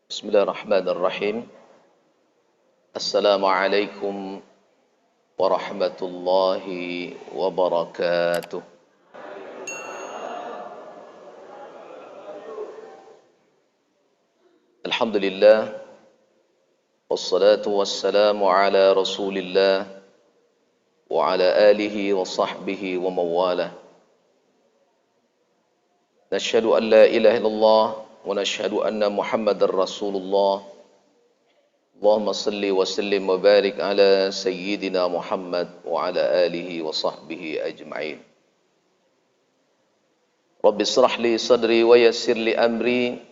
Bismillahirrahmanirrahim. Assalamualaikum warahmatullahi wabarakatuh. Alhamdulillah, wassalatu wassalamu ala rasulillah wa ala alihi wa sahbihi wa mawalah. Nashhadu an la ilaha illallah wa nashhadu anna Muhammadar Rasulullah. Allahumma salli wa sallim wa barik ala sayyidina Muhammad wa ala alihi wa sahbihi ajma'in. Rabbi israh li sadri wa yassir li amri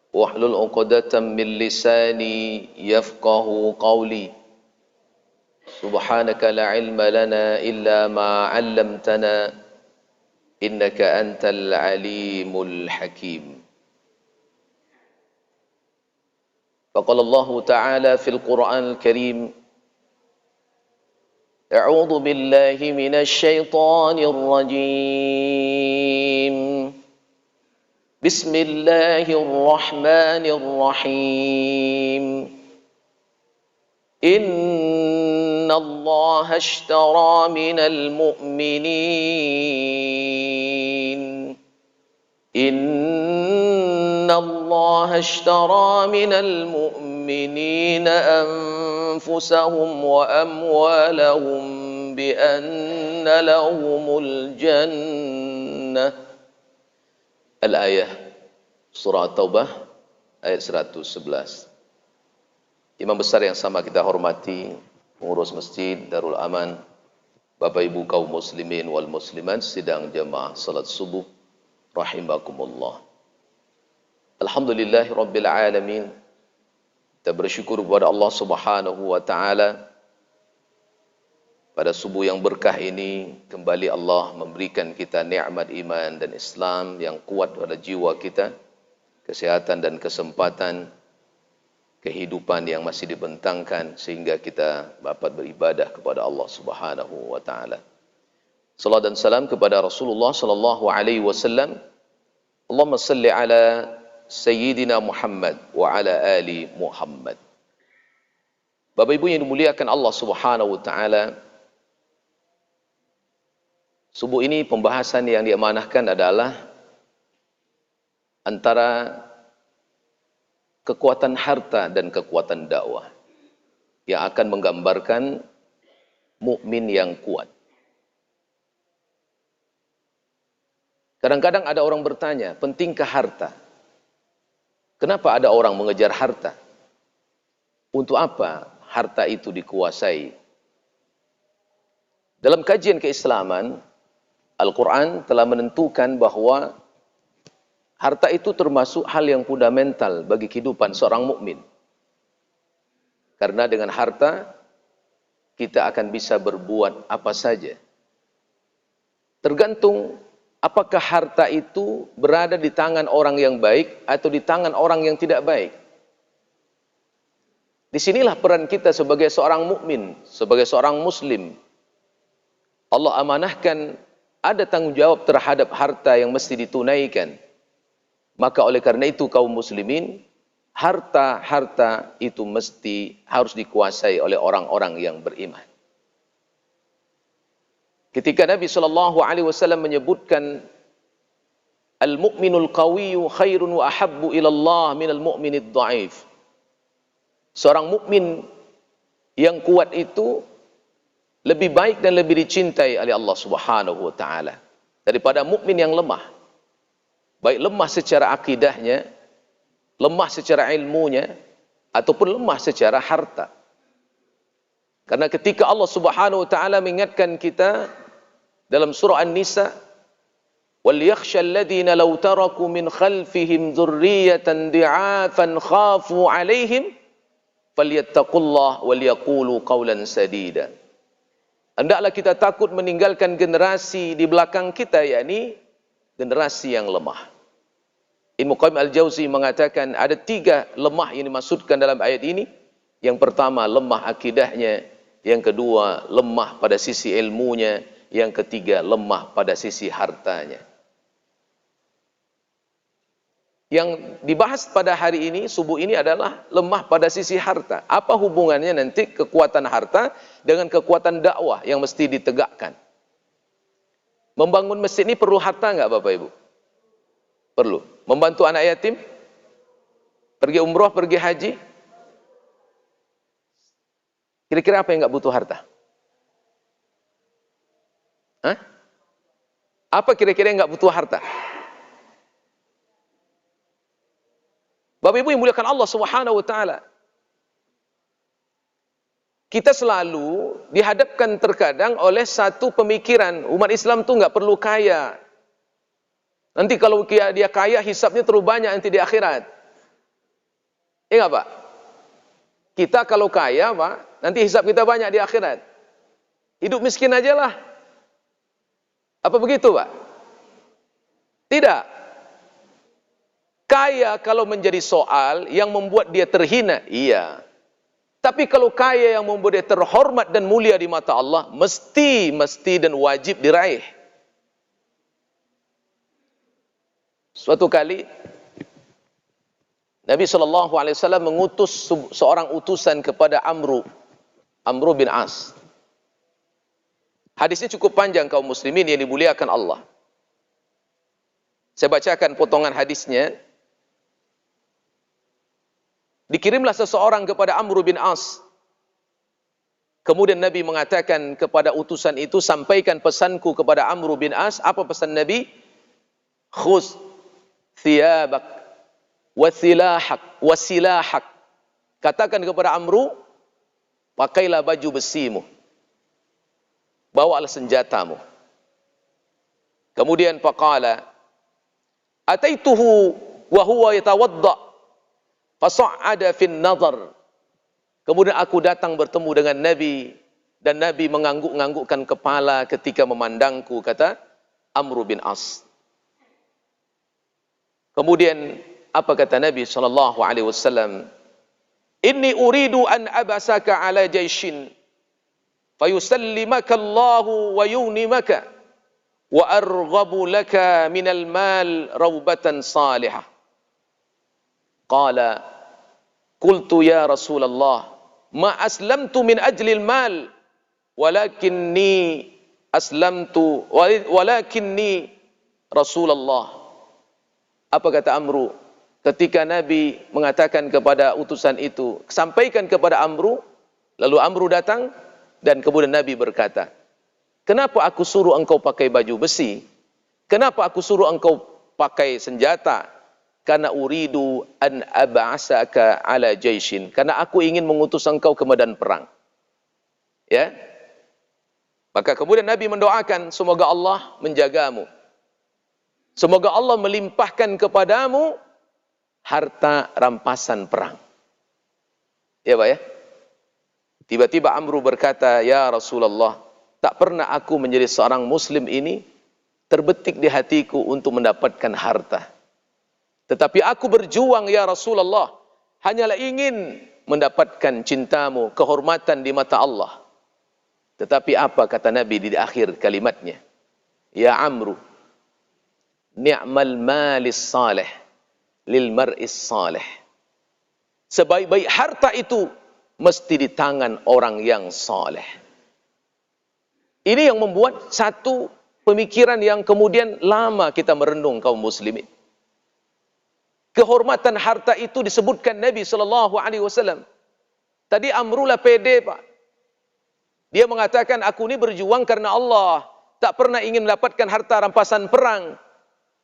wahlul 'uqdatam min lisani yafqahu qawli. Subhanaka la ilma lana illa ma 'allamtana innaka antal alimul hakim. Faqala Allah Ta'ala fil Qur'anil Karim, A'udzu billahi minasy syaithanir rajim. Bismillahirrahmanirrahim. Inna Allah ashtara minal mu'minin Inna Allah ashtara minal mu'minina anfusahum wa amwalahum bi anna lahumul jannah. Al-ayah surah Taubah ayat 111. Imam besar yang sama kita hormati, pengurus masjid Darul Aman, Bapak Ibu kaum muslimin wal muslimat sidang jamaah salat subuh rahimakumullah. Alhamdulillahi rabbil alamin. Kita bersyukur kepada Allah Subhanahu wa taala pada subuh yang berkah ini kembali Allah memberikan kita nikmat iman dan Islam yang kuat pada jiwa kita, kesehatan dan kesempatan, kehidupan yang masih dibentangkan sehingga kita dapat beribadah kepada Allah Subhanahu wa taala. Salat dan salam kepada Rasulullah sallallahu alaihi wasallam. Allahumma salli ala sayyidina Muhammad wa ala ali Muhammad. Bapak Ibu yang dimuliakan Allah Subhanahu wa taala, subuh ini pembahasan yang diamanahkan adalah antara kekuatan harta dan kekuatan dakwah yang akan menggambarkan mukmin yang kuat. Kadang-kadang ada orang bertanya, pentingkah harta? Kenapa ada orang mengejar harta? Untuk apa harta itu dikuasai? Dalam kajian keislaman, Al-Quran telah menentukan bahwa harta itu termasuk hal yang fundamental bagi kehidupan seorang mukmin. Karena dengan harta, kita akan bisa berbuat apa saja. Tergantung apakah harta itu berada di tangan orang yang baik atau di tangan orang yang tidak baik. Disinilah peran kita sebagai seorang mukmin, sebagai seorang muslim. Allah amanahkan ada tanggung jawab terhadap harta yang mesti ditunaikan. Maka oleh karena itu kaum muslimin, harta-harta itu mesti harus dikuasai oleh orang-orang yang beriman. Ketika Nabi SAW menyebutkan al-mu'minul qawiyyu khairun wa ahabbu ilallah minal mu'minid dha'if. Seorang mukmin yang kuat itu lebih baik dan lebih dicintai oleh Allah Subhanahu wa taala daripada mukmin yang lemah. Baik lemah secara akidahnya, lemah secara ilmunya, ataupun lemah secara harta. Karena ketika Allah Subhanahu wa taala mengingatkan kita dalam surah An-Nisa, وَلْيَخْشَى الَّذِينَ لَوْ تَرَكُوا مِنْ خَلْفِهِمْ ذُرِّيَّةً ضِعَافًا خَافُوا عَلَيْهِمْ فَلْيَتَّقُوا اللَّهَ وَلْيَقُولُوا قَوْلًا سَدِيدًا. Hendaklah kita takut meninggalkan generasi di belakang kita, yakni generasi yang lemah. Ibnu Qayyim Al-Jauzi mengatakan ada 3 lemah yang dimaksudkan dalam ayat ini. Yang pertama, lemah akidahnya. Yang kedua, lemah pada sisi ilmunya. Yang ketiga, lemah pada sisi hartanya. Yang dibahas pada hari ini, subuh ini adalah lemah pada sisi harta. Apa hubungannya nanti kekuatan harta dengan kekuatan dakwah yang mesti ditegakkan? Membangun masjid ini perlu harta enggak Bapak Ibu? Perlu. Membantu anak yatim? Pergi umroh, pergi haji? Kira-kira apa yang enggak butuh harta? Hah? Apa kira-kira yang enggak butuh harta? Bapak Ibu yang muliakan Allah Subhanahu wa taala. Kita selalu dihadapkan terkadang oleh satu pemikiran, umat Islam tu enggak perlu kaya. Nanti kalau dia kaya, hisabnya terlalu banyak nanti di akhirat. Ingat Pak? Kita kalau kaya Pak, nanti hisab kita banyak di akhirat. Hidup miskin aja lah. Apa begitu Pak? Tidak. Kaya kalau menjadi soal yang membuat dia terhina, iya. Tapi kalau kaya yang membuat dia terhormat dan mulia di mata Allah, mesti dan wajib diraih. Suatu kali Nabi SAW mengutus seorang utusan kepada Amru bin As. Hadisnya cukup panjang kaum muslimin yang dimuliakan Allah. Saya bacakan potongan hadisnya. Dikirimlah seseorang kepada Amru bin As. Kemudian Nabi mengatakan kepada utusan itu, sampaikan pesanku kepada Amru bin As. Apa pesan Nabi? Khuz thiyabak wasilahak. Katakan kepada Amru, pakailah baju besimu. Bawalah senjatamu. Kemudian faqala, ataituhu wa huwa yatawadda. Fasa'ada fin nazar. Kemudian aku datang bertemu dengan Nabi dan Nabi mengangguk-anggukkan kepala ketika memandangku, kata Amru bin As. Kemudian apa kata Nabi sallallahu alaihi wasallam? Inni uridu an abasaka ala jaishin fayusallimaka Allahu wa yunimaka wa arghabu laka minal mal raubatan salihah. Qala qultu ya Rasulullah ma aslamtu min ajli al-mal walakinni Rasulullah. Apa kata Amru ketika Nabi mengatakan kepada utusan itu, sampaikan kepada Amru. Lalu Amru datang dan kemudian Nabi berkata, kenapa aku suruh engkau pakai baju besi? Kenapa aku suruh engkau pakai senjata? Karena uridu an ab'asaka ala jaishin. Karena aku ingin mengutus engkau ke medan perang. Ya. Maka kemudian Nabi mendoakan, semoga Allah menjagamu. Semoga Allah melimpahkan kepadamu harta rampasan perang. Ya Pak ya. Tiba-tiba Amru berkata, ya Rasulullah, tak pernah aku menjadi seorang muslim ini terbetik di hatiku untuk mendapatkan harta. Tetapi aku berjuang ya Rasulullah, hanyalah ingin mendapatkan cintamu, kehormatan di mata Allah. Tetapi apa kata Nabi di akhir kalimatnya? Ya Amru, ni'mal malis salih lil mar'is salih. Sebaik-baik harta itu mesti di tangan orang yang saleh. Ini yang membuat satu pemikiran yang kemudian lama kita merenung kaum muslimin. Kehormatan harta itu disebutkan Nabi SAW. Tadi Amru lah pede Pak. Dia mengatakan, aku ini berjuang karena Allah. Tak pernah ingin mendapatkan harta rampasan perang.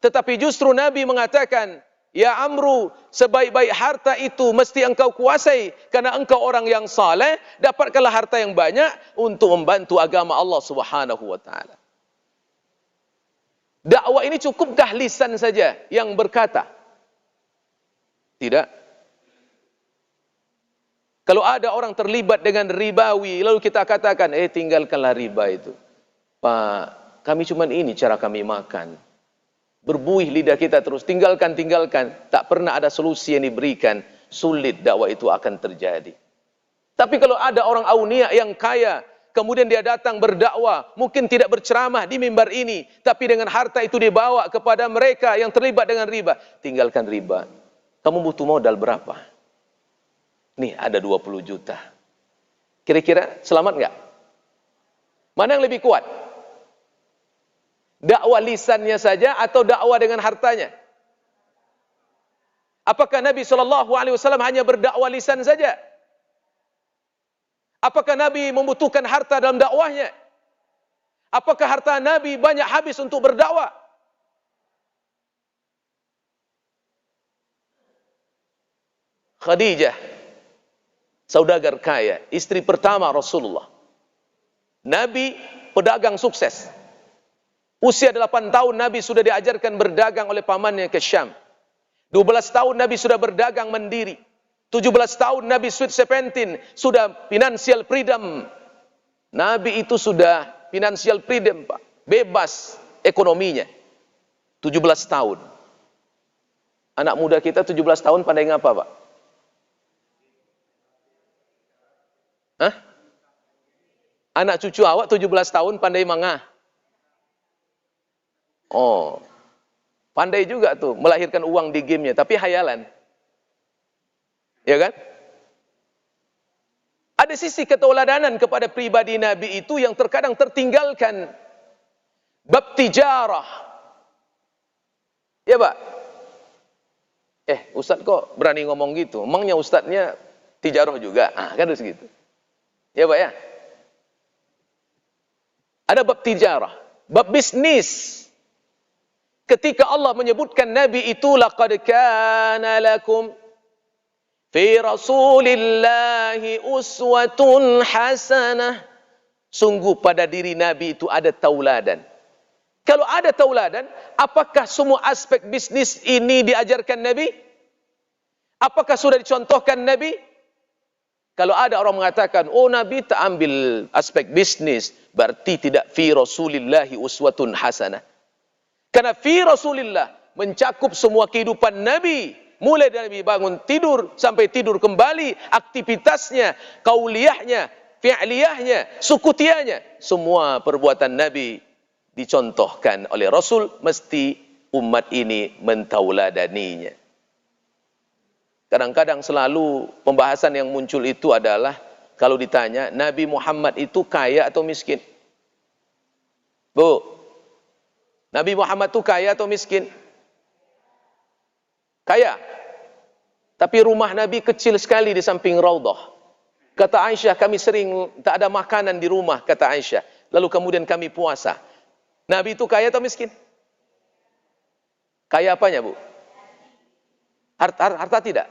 Tetapi justru Nabi mengatakan, ya Amru, sebaik-baik harta itu mesti engkau kuasai. Karena engkau orang yang saleh, dapatkanlah harta yang banyak untuk membantu agama Allah Subhanahu wa taala. Dakwah ini cukupkah lisan saja yang berkata? Tidak. Kalau ada orang terlibat dengan ribawi, lalu kita katakan, tinggalkanlah riba itu. Pak, kami cuma ini cara kami makan. Berbuih lidah kita terus, tinggalkan. Tak pernah ada solusi yang diberikan, sulit dakwah itu akan terjadi. Tapi kalau ada orang aunia yang kaya, kemudian dia datang berdakwah, mungkin tidak berceramah di mimbar ini, tapi dengan harta itu dibawa kepada mereka yang terlibat dengan riba. Tinggalkan riba. Kamu butuh modal berapa? Nih, ada 20 juta. Kira-kira selamat nggak? Mana yang lebih kuat? Dakwah lisannya saja atau dakwah dengan hartanya? Apakah Nabi SAW hanya berdakwah lisan saja? Apakah Nabi membutuhkan harta dalam dakwahnya? Apakah harta Nabi banyak habis untuk berdakwah? Khadijah, saudagar kaya, istri pertama Rasulullah. Nabi pedagang sukses. Usia 8 tahun Nabi sudah diajarkan berdagang oleh pamannya ke Syam. 12 tahun Nabi sudah berdagang mandiri. 17 tahun Nabi sweet 17 sudah financial freedom. Nabi itu sudah financial freedom, Pak. Bebas ekonominya. 17 tahun. Anak muda kita 17 tahun pandai ngapa, Pak? Hah? Anak cucu awak 17 tahun pandai mangah. Oh. Pandai juga tuh melahirkan uang di gamenya, tapi hayalan. Ya kan? Ada sisi keteladanan kepada pribadi Nabi itu yang terkadang tertinggalkan. Bab tijarah. Ya, Pak? Ustaz kok berani ngomong gitu? Emangnya ustaznya tijarah juga? Kan harus gitu. Ya, Pak ya? Ada bab tijarah, bab bisnis. Ketika Allah menyebutkan Nabi itu, laqad kana lakum fi Rasulillahi uswatun hasanah. Sungguh pada diri Nabi itu ada tauladan. Kalau ada tauladan, apakah semua aspek bisnis ini diajarkan Nabi? Apakah sudah dicontohkan Nabi? Kalau ada orang mengatakan, oh Nabi tak ambil aspek bisnis, berarti tidak fi Rasulillahi uswatun hasanah. Karena fi Rasulillah mencakup semua kehidupan Nabi. Mulai dari bangun tidur sampai tidur kembali, aktivitasnya, kauliyahnya, fi'liyahnya, sukutiyahnya. Semua perbuatan Nabi dicontohkan oleh Rasul, mesti umat ini mentauladaninya. Kadang-kadang selalu pembahasan yang muncul itu adalah, kalau ditanya, Nabi Muhammad itu kaya atau miskin? Bu, Nabi Muhammad itu kaya atau miskin? Kaya. Tapi rumah Nabi kecil sekali di samping Raudhah. Kata Aisyah, kami sering tak ada makanan di rumah, kata Aisyah. Lalu kemudian kami puasa. Nabi itu kaya atau miskin? Kaya apanya, Bu? Harta tidak?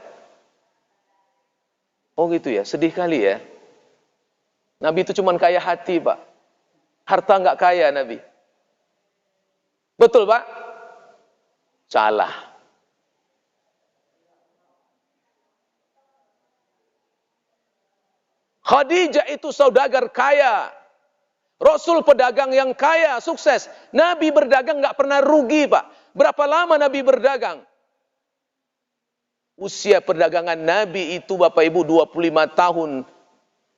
Oh gitu ya, sedih kali ya. Nabi itu cuma kaya hati, Pak. Harta enggak kaya Nabi. Betul, Pak? Salah. Khadijah itu saudagar kaya. Rasul pedagang yang kaya, sukses. Nabi berdagang enggak pernah rugi, Pak. Berapa lama Nabi berdagang? Usia perdagangan Nabi itu, Bapak Ibu, 25 tahun.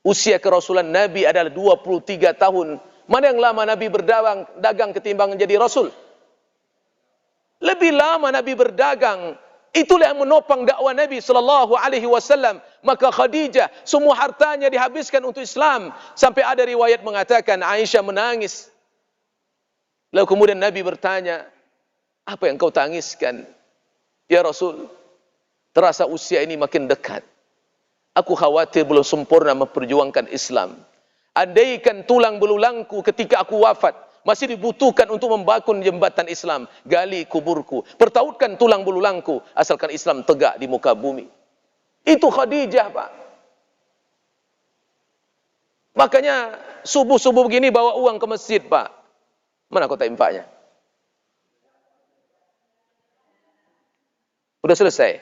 Usia kerasulan Nabi adalah 23 tahun. Mana yang lama Nabi berdagang ketimbang menjadi Rasul? Lebih lama Nabi berdagang. Itulah yang menopang dakwah Nabi sallallahu alaihi wasallam. Maka Khadijah semua hartanya dihabiskan untuk Islam, sampai ada riwayat mengatakan Aisyah menangis. Lalu kemudian Nabi bertanya, "Apa yang kau tangiskan?" "Ya Rasul, terasa usia ini makin dekat. Aku khawatir belum sempurna memperjuangkan Islam. Andaikan tulang belulangku ketika aku wafat masih dibutuhkan untuk membangun jembatan Islam, gali kuburku, pertautkan tulang belulangku, asalkan Islam tegak di muka bumi." Itu Khadijah, Pak. Makanya subuh-subuh begini bawa uang ke masjid, Pak. Mana kota infaknya? Udah selesai?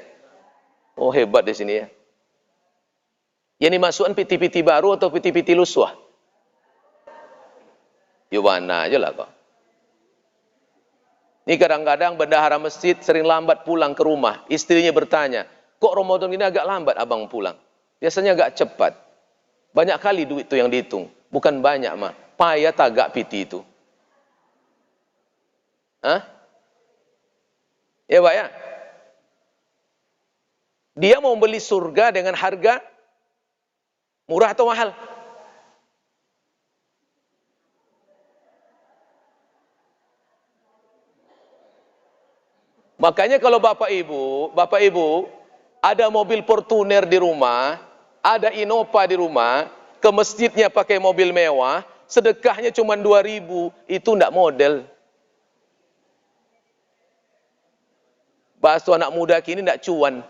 Oh, hebat di sini ya. Yang dimasukkan piti-piti baru atau piti-piti luswah? Ya mana aja lah kok. Ini kadang-kadang bendahara masjid sering lambat pulang ke rumah. Istrinya bertanya, kok Ramadan ini agak lambat abang pulang? Biasanya agak cepat. Banyak kali duit itu yang dihitung. Bukan banyak mah. Payah tagak piti itu. Hah? Ya Pak ya? Dia mau beli surga dengan harga murah atau mahal? Makanya kalau Bapak Ibu ada mobil Fortuner di rumah, ada Innova di rumah, ke masjidnya pakai mobil mewah, sedekahnya cuma 2.000, itu enggak model. Bahasa anak muda kini enggak cuan.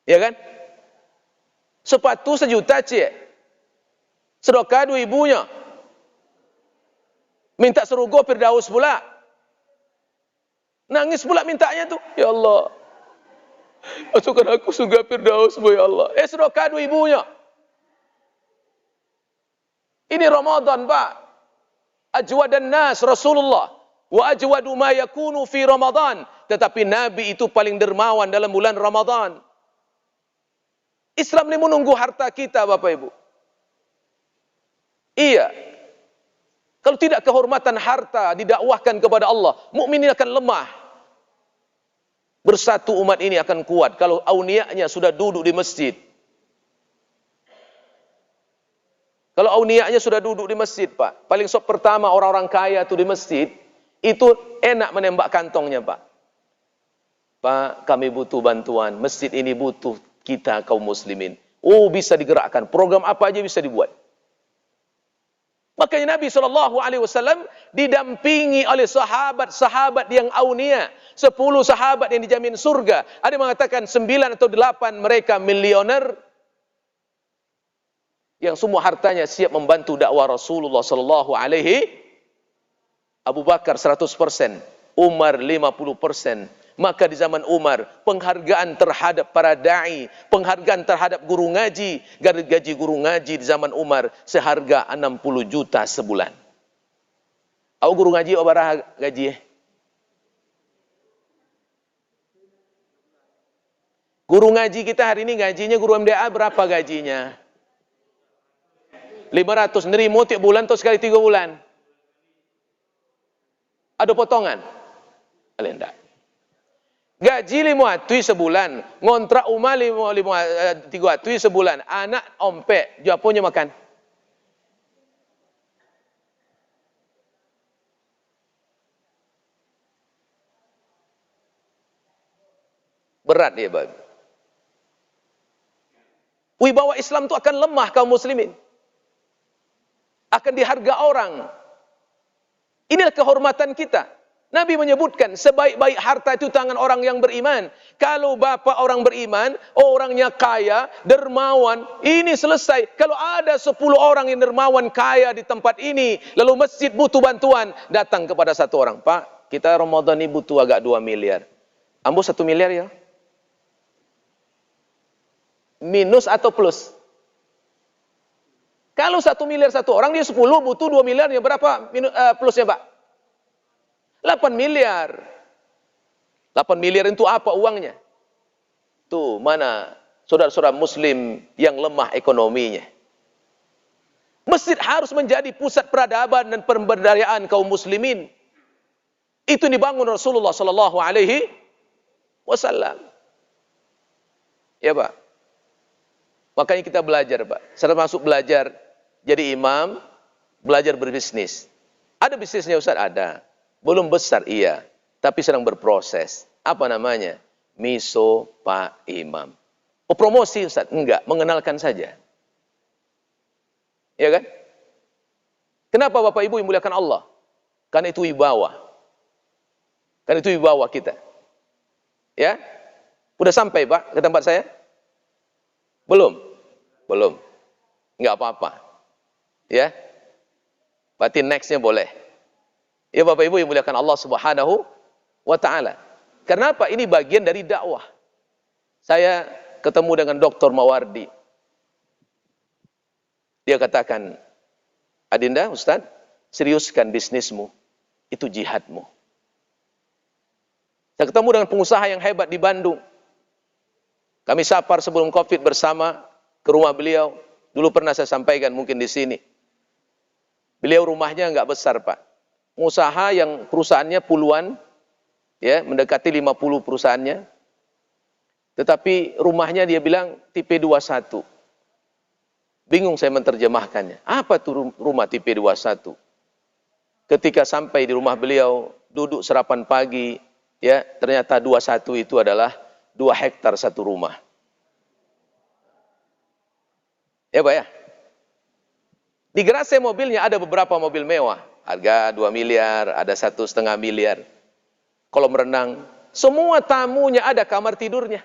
Ya kan? Sepatu 1 juta, cik. Sedekah 2.000-nya. Minta serugo Firdaus pula. Nangis pula mintanya tuh. Ya Allah. Masukkan aku surga Firdaus, ya Allah. Sedekah 2.000-nya. Ini Ramadan, Pak. Ajwadan nas Rasulullah. Wa ajwadu ma yakunu fi Ramadan. Tetapi Nabi itu paling dermawan dalam bulan Ramadan. Islam ini menunggu harta kita, Bapak Ibu. Iya. Kalau tidak kehormatan harta didakwahkan kepada Allah, mukminin akan lemah. Bersatu umat ini akan kuat kalau aunianya sudah duduk di masjid. Kalau aunianya sudah duduk di masjid, Pak. Paling pertama orang-orang kaya itu di masjid, itu enak menembak kantongnya, Pak. Pak, kami butuh bantuan. Masjid ini butuh kita kaum muslimin. Oh, bisa digerakkan. Program apa aja bisa dibuat. Makanya Nabi SAW didampingi oleh sahabat-sahabat yang aunia. 10 sahabat yang dijamin surga. Ada yang mengatakan 9 atau 8 mereka milioner. Yang semua hartanya siap membantu dakwah Rasulullah SAW. Abu Bakar 100%. Umar 50%. Maka di zaman Umar, penghargaan terhadap para da'i, penghargaan terhadap guru ngaji, gaji guru ngaji di zaman Umar seharga 60 juta sebulan. Aku guru ngaji berapa gaji? Guru ngaji kita hari ini gajinya guru MDA berapa gajinya? 500, nerimo tiap bulan atau sekali 3 bulan? Ada potongan? Alenda. Gaji 5 atui sebulan, ngontrak rumah 3 atui sebulan, anak ompek, japonya makan. Berat dia, Bapak. Wibawa Islam itu akan lemah kaum muslimin. Akan diharga orang. Inilah kehormatan kita. Nabi menyebutkan sebaik-baik harta itu tangan orang yang beriman. Kalau bapak orang beriman, orangnya kaya, dermawan, ini selesai. Kalau ada 10 orang yang dermawan kaya di tempat ini, lalu masjid butuh bantuan, datang kepada 1 orang. Pak, kita Ramadan ini butuh agak 2 miliar. Ambo 1 miliar ya? Minus atau plus? Kalau 1 miliar 1 orang, dia 10 butuh 2 miliar, ya berapa plusnya, Pak? 8 miliar. 8 miliar itu apa uangnya? Tuh, mana saudara-saudara muslim yang lemah ekonominya. Masjid harus menjadi pusat peradaban dan pemberdayaan kaum muslimin. Itu dibangun Rasulullah sallallahu alaihi wasallam. Ya, Pak. Makanya kita belajar, Pak. Setelah masuk belajar jadi imam, belajar berbisnis. Ada bisnisnya, Ustaz? Ada. Belum besar, iya. Tapi sedang berproses. Apa namanya? Miso Pak Imam. Oh, promosi, Ustaz? Enggak, mengenalkan saja. Ya kan? Kenapa Bapak Ibu yang muliakan Allah? Karena itu wibawa. Karena itu wibawa kita. Ya? Udah sampai, Pak, ke tempat saya? Belum? Belum. Enggak apa-apa. Ya? Berarti next-nya boleh. Ya Bapak Ibu yang muliakan Allah Subhanahu wa ta'ala. Kenapa? Ini bagian dari dakwah. Saya ketemu dengan Dr. Mawardi. Dia katakan, Adinda, Ustaz, seriuskan bisnismu. Itu jihadmu. Saya ketemu dengan pengusaha yang hebat di Bandung. Kami safar sebelum Covid bersama ke rumah beliau. Dulu pernah saya sampaikan mungkin di sini. Beliau rumahnya enggak besar, Pak. Usaha yang perusahaannya puluhan, ya, mendekati 50 perusahaannya. Tetapi rumahnya dia bilang tipe 21. Bingung saya menerjemahkannya. Apa tuh rumah tipe 21? Ketika sampai di rumah beliau, duduk sarapan pagi, ya, ternyata 21 itu adalah 2 hektar satu rumah. Ya, Pak ya. Di garasi mobilnya ada beberapa mobil mewah. Harga 2 miliar, ada 1,5 miliar. Kolam renang. Semua tamunya ada kamar tidurnya.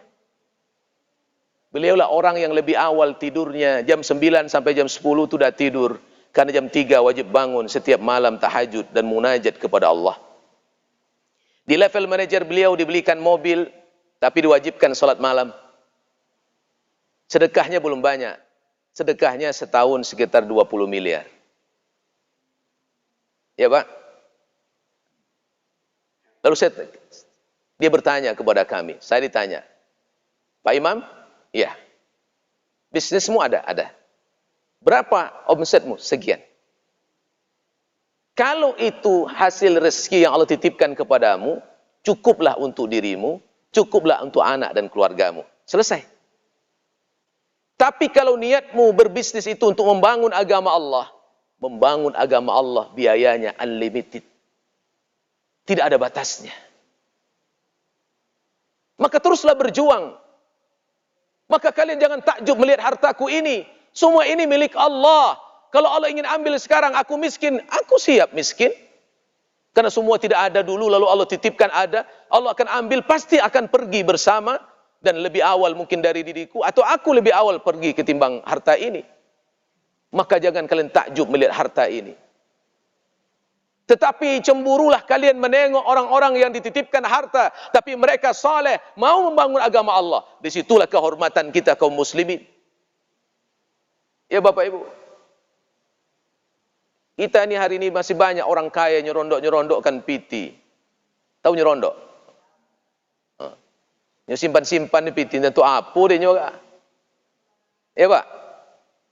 Beliaulah orang yang lebih awal tidurnya. Jam 9 sampai jam 10 itu sudah tidur. Karena jam 3 wajib bangun setiap malam tahajud dan munajat kepada Allah. Di level manajer beliau dibelikan mobil, tapi diwajibkan salat malam. Sedekahnya belum banyak. Sedekahnya setahun sekitar 20 miliar. Ya, Pak. Lalu dia bertanya kepada kami. Saya ditanya, Pak Imam? Ya. Bisnismu ada? Ada. Berapa omsetmu? Sekian. Kalau itu hasil rezeki yang Allah titipkan kepadamu, cukuplah untuk dirimu, cukuplah untuk anak dan keluargamu. Selesai. Tapi kalau niatmu berbisnis itu untuk membangun agama Allah biayanya unlimited. Tidak ada batasnya. Maka teruslah berjuang. Maka kalian jangan takjub melihat hartaku ini. Semua ini milik Allah. Kalau Allah ingin ambil sekarang, aku miskin, aku siap miskin. Karena semua tidak ada dulu, lalu Allah titipkan ada. Allah akan ambil, pasti akan pergi bersama. Dan lebih awal mungkin dari diriku, atau aku lebih awal pergi ketimbang harta ini. Maka jangan kalian takjub melihat harta ini. Tetapi cemburulah kalian menengok orang-orang yang dititipkan harta, tapi mereka saleh, mau membangun agama Allah. Disitulah kehormatan kita kaum muslimin. Ya Bapak Ibu, kita ini hari ini masih banyak orang kaya nyerondok-nyerondokkan piti. Tahu nyerondok? Simpan-simpan di piti, tentu apa dia juga. Ya Pak,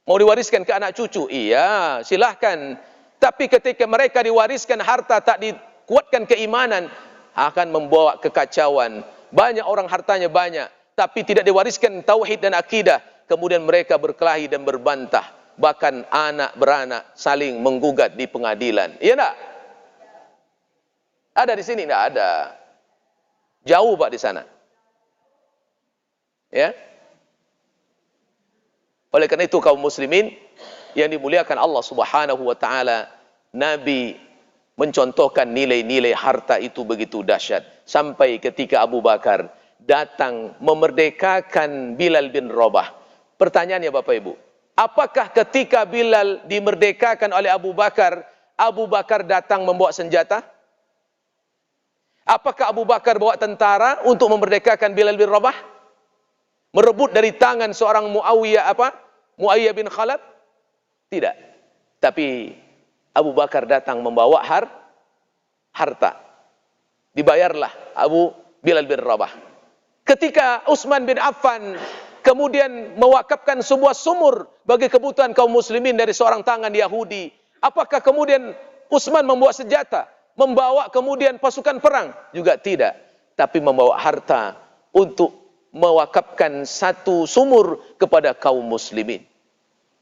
mau diwariskan ke anak cucu? Iya, silahkan. Tapi ketika mereka diwariskan harta tak dikuatkan keimanan, akan membawa kekacauan. Banyak orang hartanya banyak, tapi tidak diwariskan tauhid dan akidah. Kemudian mereka berkelahi dan berbantah. Bahkan anak beranak saling menggugat di pengadilan. Iya enggak? Ada di sini? Enggak ada. Jauh Pak di sana. Ya. Oleh karena itu kaum muslimin yang dimuliakan Allah Subhanahu wa taala, Nabi mencontohkan nilai-nilai harta itu begitu dahsyat sampai ketika Abu Bakar datang memerdekakan Bilal bin Rabah. Pertanyaannya Bapak Ibu, apakah ketika Bilal dimerdekakan oleh Abu Bakar datang membawa senjata? Apakah Abu Bakar bawa tentara untuk memerdekakan Bilal bin Rabah? Merebut dari tangan seorang Muawiyah bin Khalaf? Tidak. Tapi Abu Bakar datang membawa harta. Dibayarlah Bilal bin Rabah. Ketika Utsman bin Affan kemudian mewakafkan sebuah sumur bagi kebutuhan kaum muslimin dari seorang tangan Yahudi, apakah kemudian Utsman membawa senjata, membawa kemudian pasukan perang? Juga tidak. Tapi membawa harta untuk mewakafkan satu sumur kepada kaum muslimin.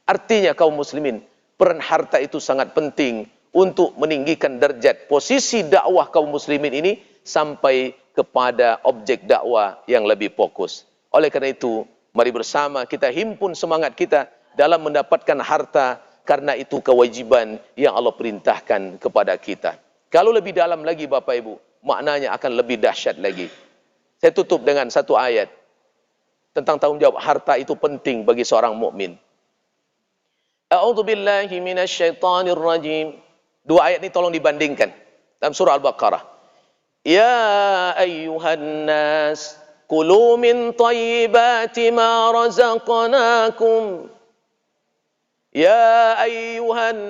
Artinya kaum muslimin, peran harta itu sangat penting untuk meninggikan derajat posisi dakwah kaum muslimin ini sampai kepada objek dakwah yang lebih fokus. Oleh karena itu, mari bersama kita himpun semangat kita dalam mendapatkan harta, karena itu kewajiban yang Allah perintahkan kepada kita. Kalau lebih dalam lagi Bapak Ibu, maknanya akan lebih dahsyat lagi. Saya tutup dengan satu ayat tentang tanggung jawab harta itu penting bagi seorang mukmin. A'udzu billahi minasyaitonir rajim. Dua ayat ini tolong dibandingkan dalam surah Al-Baqarah. Ya ayyuhan nas, kulu min thayyibati ma razaqnakum. Ya ayyuhan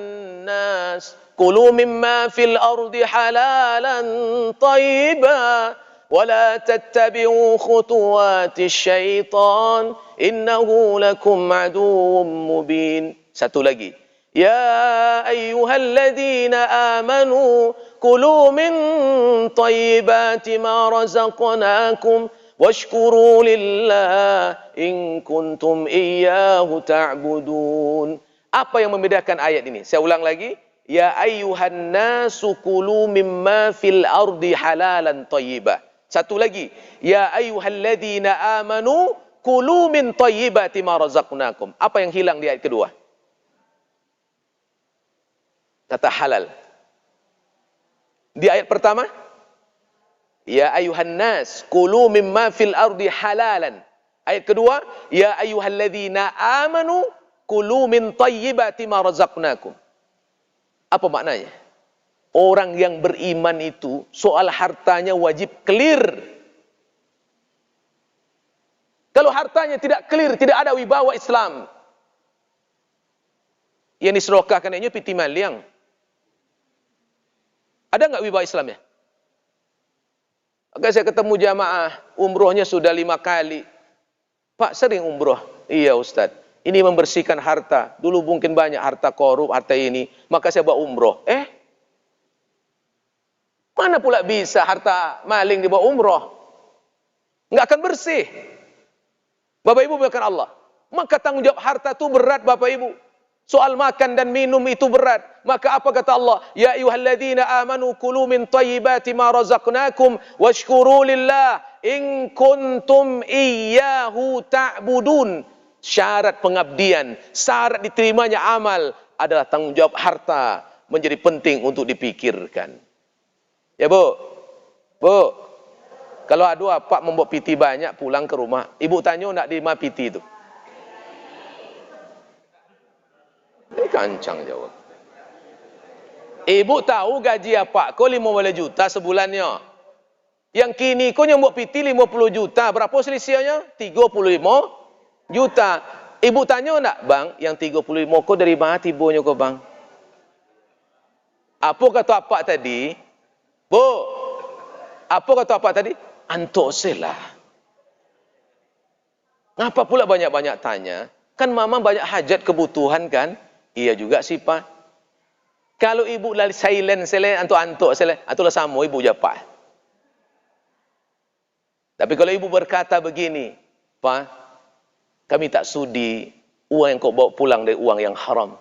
nas, kulu mimma fil ardi halalan thayyiban ولا تتبعوا خطوات الشيطان إنه لكم عدو مبين. Satu lagi. Ya ayyuhalladzina amanu kulu min tayyibati ma razaqnakum washkuru lillah in kuntum iyyahu ta'budun. Apa yang membedakan ayat ini? Saya ulang lagi. Ya ayyuhan nasu kulu mimma fil ardi halalan tayyibah. Satu lagi. Ya ayyuhalladzina amanu kulu min tayyibati ma razaqnakum. Apa yang hilang di ayat kedua? Kata halal. Di ayat pertama, ya ayuhan nas kulu mimma fil ardi halalan. Ayat kedua, ya ayyuhalladzina amanu kulu min tayyibati ma razaqnakum. Apa maknanya? Orang yang beriman itu soal hartanya wajib clear. Kalau hartanya tidak clear, tidak ada wibawa Islam. Yang disedekahkan ini piti maliang. Ada enggak wibawa Islamnya? Maka saya ketemu jamaah, umrohnya sudah 5 kali. Pak, sering umroh? Iya Ustaz. Ini membersihkan harta. Dulu mungkin banyak harta korup, harta ini. Maka saya bawa umroh. Mana pula bisa harta maling dibawa umroh? Enggak akan bersih. Bapak Ibu bukan Allah. Maka tanggung jawab harta itu berat Bapak Ibu. Soal makan dan minum itu berat. Maka apa kata Allah? Ya ayyuhalladzina amanu kulu min tayyibati ma razaqnakum washkuru lillah in kuntum iyyahu ta'budun. Syarat pengabdian, syarat diterimanya amal adalah tanggung jawab harta menjadi penting untuk dipikirkan. Ya Bu, Bu, kalau ada apa membawa piti banyak pulang ke rumah, ibu tanya nak di mana piti itu? Ini kancang jawab. Ibu tahu gaji apa? Kau 15 juta sebulannya. Yang kini kau yang membawa piti 50 juta, berapa selisihnya? 35 juta. Ibu tanya nak, bang, yang 35 kau dari mana tibonya kau bang? Apa kata apa tadi? Bu, apa kata apa tadi? Antuk selah. Ngapa pula banyak-banyak tanya? Kan mama banyak hajat kebutuhan kan? Iya juga sih pak. Kalau ibu lali silent sele, antuk sele, atulah sama ibu japa. Tapi kalau ibu berkata begini, pak, kami tak sudi uang yang kau bawa pulang dari uang yang haram.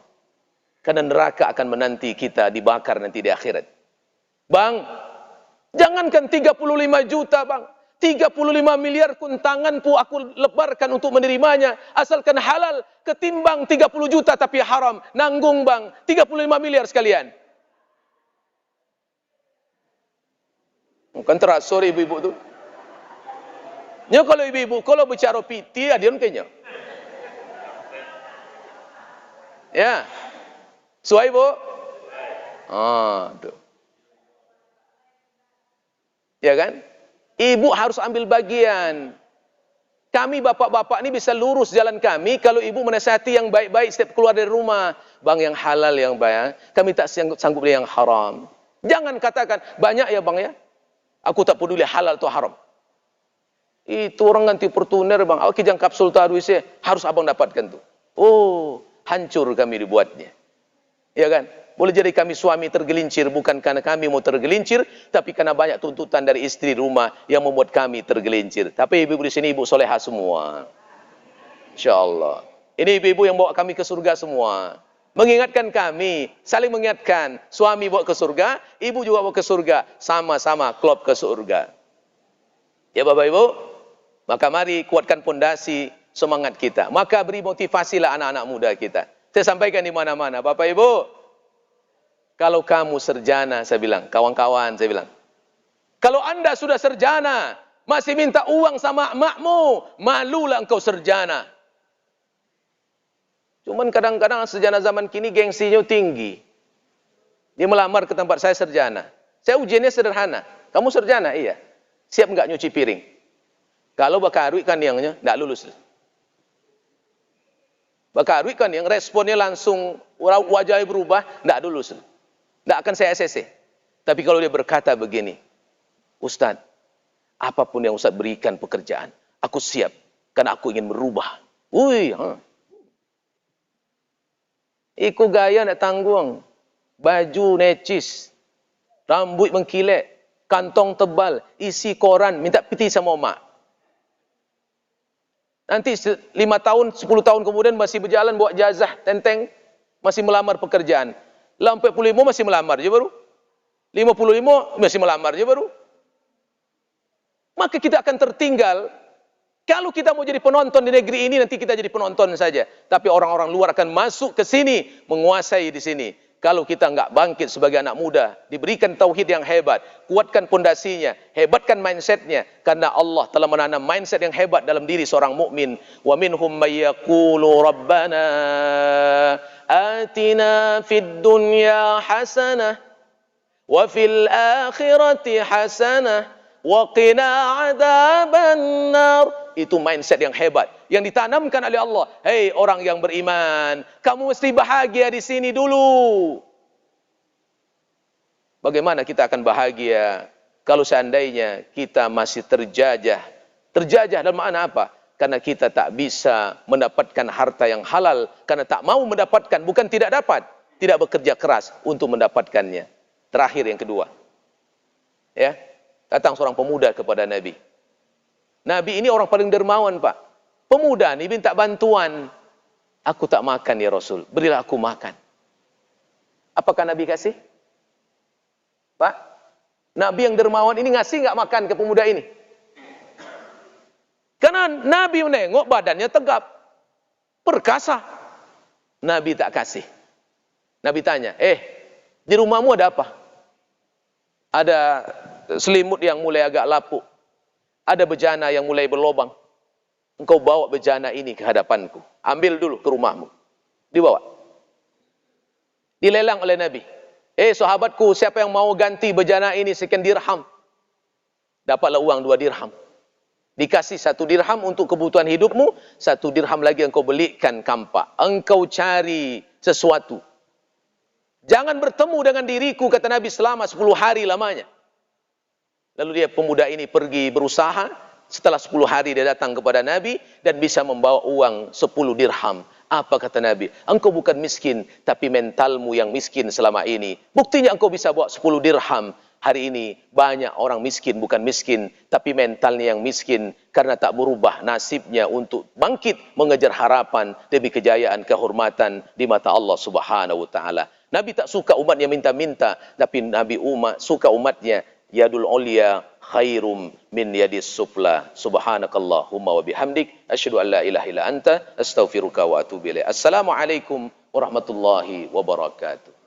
Karena neraka akan menanti kita dibakar nanti di akhirat. Bang, jangankan 35 juta bang, 35 miliar pun tanganku aku lebarkan untuk menerimanya. Asalkan halal, ketimbang 30 juta tapi haram. Nanggung bang, 35 miliar sekalian. Bukan terasa ibu-ibu tu. Nya kalau ibu-ibu, kalau bicara piti, dia kayaknya. Ya. Suai bu? Tuh. Ya kan? Ibu harus ambil bagian. Kami bapak-bapak ini bisa lurus jalan kami kalau ibu menasihati yang baik-baik setiap keluar dari rumah. Bang, yang halal yang baik. Kami tak sanggup yang haram. Jangan katakan, banyak ya bang ya. Aku tak peduli halal atau haram. Itu orang ganti portuner bang. Aku kijang kapsul taruisnya. Harus abang dapatkan tuh. Oh, hancur kami dibuatnya. Ya kan? Boleh jadi kami suami tergelincir bukan karena kami mau tergelincir, tapi karena banyak tuntutan dari istri rumah yang membuat kami tergelincir. Tapi ibu-ibu di sini ibu soleha semua. InsyaAllah. Ini ibu-ibu yang bawa kami ke surga semua. Mengingatkan kami, saling mengingatkan. Suami bawa ke surga, ibu juga bawa ke surga. Sama-sama klop ke surga. Ya Bapak Ibu, maka mari kuatkan pondasi semangat kita. Maka beri motivasilah anak-anak muda kita. Saya sampaikan di mana-mana, Bapak Ibu. Kalau kamu sarjana, saya bilang, kawan-kawan, saya bilang, kalau anda sudah sarjana, masih minta uang sama makmu, malulah engkau sarjana. Cuman kadang-kadang sarjana zaman kini gengsinya tinggi. Dia melamar ke tempat saya sarjana. Saya ujiannya sederhana. Kamu sarjana? Iya. Siap enggak nyuci piring? Kalau bakarui kan yangnya, enggak lulus. Bakarui kan yang responnya langsung, wajahnya berubah, enggak lulus. Tidak akan saya ACC. Tapi kalau dia berkata begini, Ustaz, Apapun yang Ustaz berikan pekerjaan, aku siap. Karena aku ingin merubah. Iku gaya nak tanggung. Baju necis. Rambut mengkilat. Kantong tebal. Isi koran. Minta piti sama mak. Nanti 5 tahun, 10 tahun kemudian masih berjalan buat jazah, tenteng. Masih melamar pekerjaan. 45 masih melamar je baru. 55 masih melamar je baru. Maka kita akan tertinggal. Kalau kita mau jadi penonton di negeri ini, nanti kita jadi penonton saja. Tapi orang-orang luar akan masuk ke sini, menguasai di sini. Kalau kita enggak bangkit sebagai anak muda, diberikan tauhid yang hebat, kuatkan pondasinya, hebatkan mindsetnya, karena Allah telah menanam mindset yang hebat dalam diri seorang mukmin. Wa minhum may yaqulu rabbana atina fid dunya hasanah wa fil akhirati hasanah wa qina adzaban nar. Itu mindset yang hebat yang ditanamkan oleh Allah. Hei orang yang beriman, kamu mesti bahagia di sini dulu. Bagaimana kita akan bahagia kalau seandainya kita masih terjajah? Terjajah dalam makna apa? Karena kita tak bisa mendapatkan harta yang halal, karena tak mau mendapatkan, bukan tidak dapat, tidak bekerja keras untuk mendapatkannya. Terakhir yang kedua. Ya, datang seorang pemuda kepada Nabi. Nabi ini orang paling dermawan, Pak. Pemuda ini minta bantuan. Aku tak makan ya Rasul, berilah aku makan. Apakah Nabi kasih? Pak, Nabi yang dermawan ini ngasih enggak makan ke pemuda ini? Karena Nabi menengok badannya tegap, perkasa. Nabi tak kasih. Nabi tanya, di rumahmu ada apa? Ada selimut yang mulai agak lapuk. Ada bejana yang mulai berlobang. Engkau bawa bejana ini ke hadapanku. Ambil dulu ke rumahmu. Dibawa. Dilelang oleh Nabi. Sahabatku, siapa yang mau ganti bejana ini sekian dirham? Dapatlah uang 2 dirham. Dikasih 1 dirham untuk kebutuhan hidupmu. 1 dirham lagi engkau belikan kampak. Engkau cari sesuatu. Jangan bertemu dengan diriku, kata Nabi, selama 10 hari lamanya. Lalu pemuda ini pergi berusaha. Setelah 10 hari dia datang kepada Nabi dan bisa membawa uang 10 dirham. Apa kata Nabi? Engkau bukan miskin, tapi mentalmu yang miskin selama ini. Buktinya engkau bisa bawa 10 dirham. Hari ini banyak orang miskin, bukan miskin, tapi mentalnya yang miskin karena tak berubah nasibnya untuk bangkit mengejar harapan demi kejayaan, kehormatan di mata Allah Subhanahu wa taala. Nabi tak suka umatnya minta-minta, tapi Nabi suka umatnya yadul ulya khairum min yadis sufla. Subhanakallahumma wa bihamdik asyhadu an la ilaha illa anta astaghfiruka wa atubu ilaik. Assalamualaikum warahmatullahi wabarakatuh.